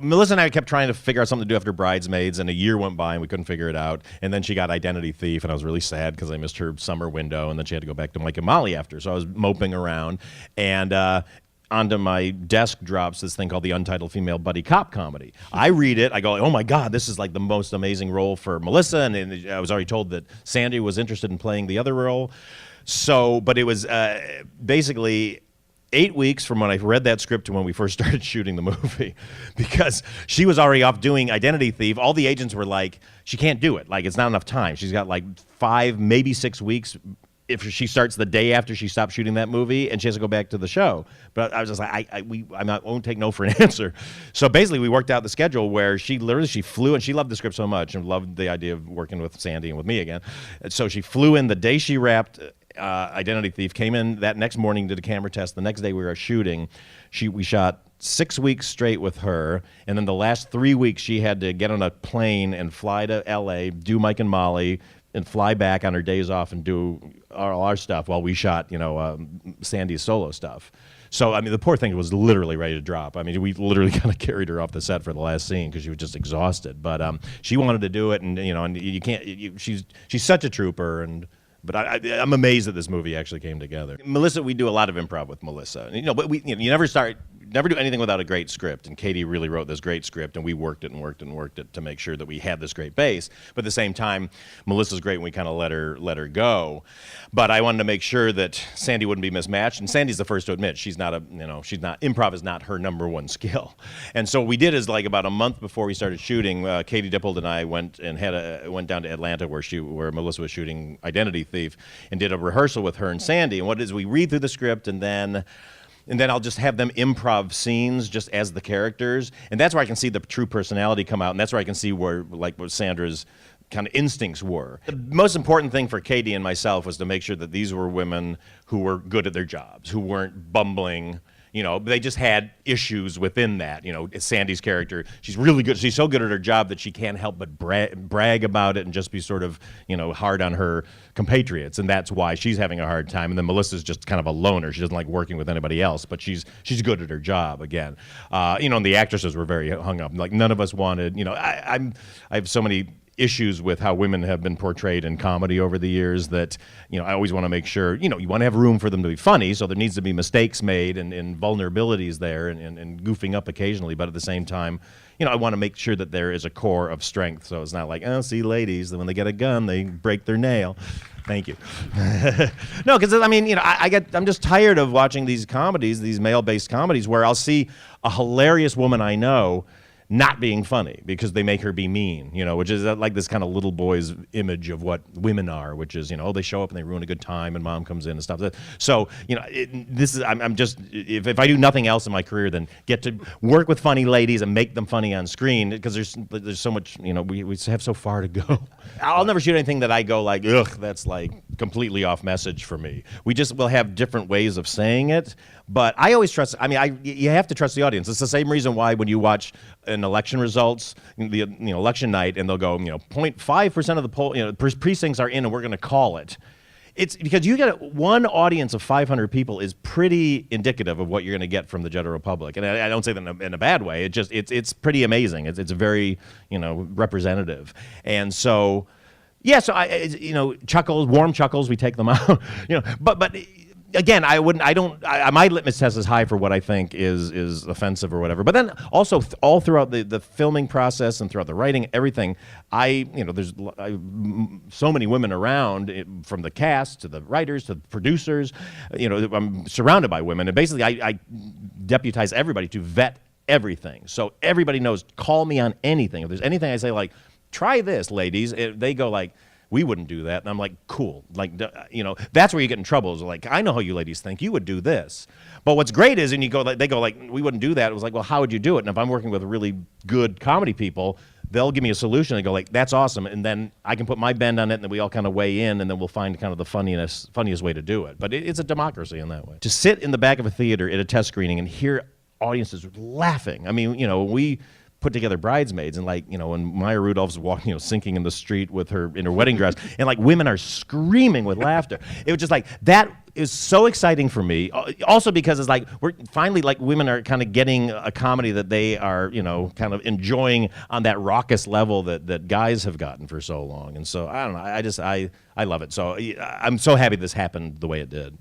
Melissa and I kept trying to figure out something to do after Bridesmaids, and a year went by and we couldn't figure it out. And then she got Identity Thief, and I was really sad because I missed her summer window, and then she had to go back to Mike and Molly after. So I was moping around, and onto my desk drops this thing called the Untitled Female Buddy Cop Comedy. I read it, I go, oh my God, this is like the most amazing role for Melissa, and I was already told that Sandy was interested in playing the other role. So, but it was basically 8 weeks from when I read that script to when we first started shooting the movie, because she was already off doing Identity Thief. All the agents were like, she can't do it. Like, it's not enough time. She's got like 5, maybe 6 weeks if she starts the day after she stopped shooting that movie, and she has to go back to the show. But I was just like, I won't take no for an answer. So basically, we worked out the schedule where she flew, and she loved the script so much and loved the idea of working with Sandy and with me again. And so she flew in the day she wrapped Identity Thief, came in that next morning, did a camera test. The next day we were shooting. We shot 6 weeks straight with her, and then the last 3 weeks she had to get on a plane and fly to L.A., do Mike and Molly, and fly back on her days off and do all our stuff while we shot, Sandy's solo stuff. So, I mean, the poor thing was literally ready to drop. I mean, we literally kind of carried her off the set for the last scene because she was just exhausted. But she wanted to do it, and and you can't. She's such a trooper, but I'm amazed that this movie actually came together. Melissa, we do a lot of improv with Melissa. But you never do anything without a great script. And Katie really wrote this great script, and we worked it and worked it and worked it to make sure that we had this great base. But at the same time, Melissa's great, and we kind of let her go. But I wanted to make sure that Sandy wouldn't be mismatched. And Sandy's the first to admit improv is not her number one skill. And so what we did is, like, about a month before we started shooting, Katie Dippold and I went down to Atlanta where Melissa was shooting Identity Thief, and did a rehearsal with her and Sandy. And what it is, we read through the script, and then I'll just have them improv scenes just as the characters, and that's where I can see the true personality come out, and that's where I can see what Sandra's kind of instincts were. The most important thing for Katie and myself was to make sure that these were women who were good at their jobs, who weren't bumbling. They just had issues within that. Sandy's character, she's really good. She's so good at her job that she can't help but brag about it and just be sort of, hard on her compatriots. And that's why she's having a hard time. And then Melissa's just kind of a loner. She doesn't like working with anybody else, but she's good at her job again. And the actresses were very hung up. Like, none of us wanted, I have so many issues with how women have been portrayed in comedy over the years that, I always want to make sure, you want to have room for them to be funny, so there needs to be mistakes made and vulnerabilities there and goofing up occasionally, but at the same time, I want to make sure that there is a core of strength, so it's not like, oh, see, ladies, when they get a gun, they break their nail. Thank you. No, because, I'm just tired of watching these comedies, these male-based comedies, where I'll see a hilarious woman I know not being funny because they make her be mean, which is like this kind of little boy's image of what women are, which is, they show up and they ruin a good time and mom comes in and stuff. So, I'm just, if I do nothing else in my career than get to work with funny ladies and make them funny on screen, because there's so much, we have so far to go. I'll never shoot anything that I go like, ugh, that's like completely off message for me. We'll have different ways of saying it. But I always trust, you have to trust the audience. It's the same reason why when you watch an election results, the election night, and they'll go, 0.5% of the poll, precincts are in and we're going to call it. It's because you get one audience of 500 people is pretty indicative of what you're going to get from the general public. And I don't say that in a bad way. It's pretty amazing. It's very, representative. And so, yeah, so chuckles, warm chuckles, we take them out, but again, my litmus test is high for what I think is offensive or whatever. But then also all throughout the filming process and throughout the writing, everything, there's so many women around, from the cast to the writers to the producers. I'm surrounded by women, and basically I deputize everybody to vet everything. So everybody knows, call me on anything. If there's anything I say, like, try this, ladies, they go like, we wouldn't do that. And I'm like, cool. Like, that's where you get in trouble. Is like, I know how you ladies think. You would do this. But what's great is, and they go like, we wouldn't do that. It was like, well, how would you do it? And if I'm working with really good comedy people, they'll give me a solution. They go like, that's awesome. And then I can put my bend on it, and then we all kind of weigh in, and then we'll find kind of the funniest way to do it. But it's a democracy in that way. To sit in the back of a theater at a test screening and hear audiences laughing. I mean, we put together Bridesmaids, and like, you know, when Maya Rudolph's walking, you know, sinking in the street with her in her wedding dress, and like women are screaming with laughter. It was just like that is so exciting for me. Also because it's like we're finally, like, women are kind of getting a comedy that they are, you know, kind of enjoying on that raucous level that guys have gotten for so long. And so I don't know. I love it. So I'm so happy this happened the way it did.